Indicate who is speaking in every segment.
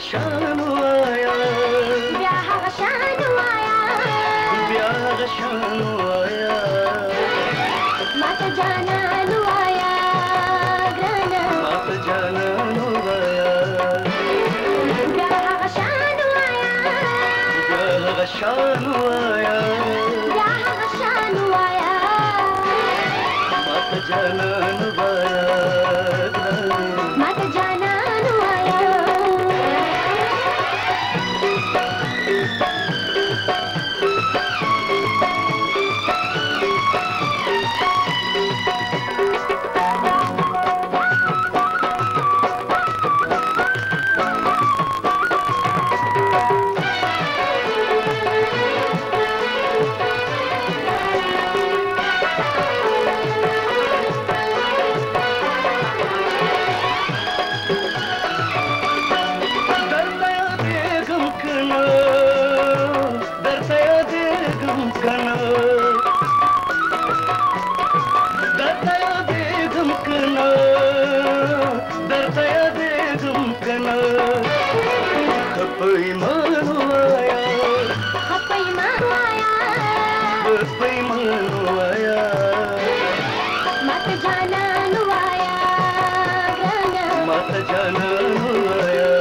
Speaker 1: शानू आया,
Speaker 2: ब्याह शानू आया,
Speaker 1: ब्याह शानू आया,
Speaker 2: मात जानानू आया, ग्राना
Speaker 1: मात जानानू आया,
Speaker 2: ब्याह शानू आया,
Speaker 1: ब्याह शानू आया,
Speaker 2: ब्याह शानू आया,
Speaker 1: मात जानानू आया,
Speaker 2: मात जानानू आया। मत जानानू आया, ग्राना
Speaker 1: मत जानानू आया,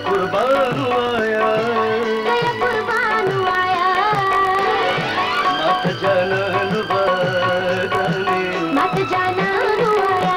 Speaker 1: कुर्बानू आया,
Speaker 2: कुर्बानू आया,
Speaker 1: मत जानानू आया,
Speaker 2: मत जानानू आया।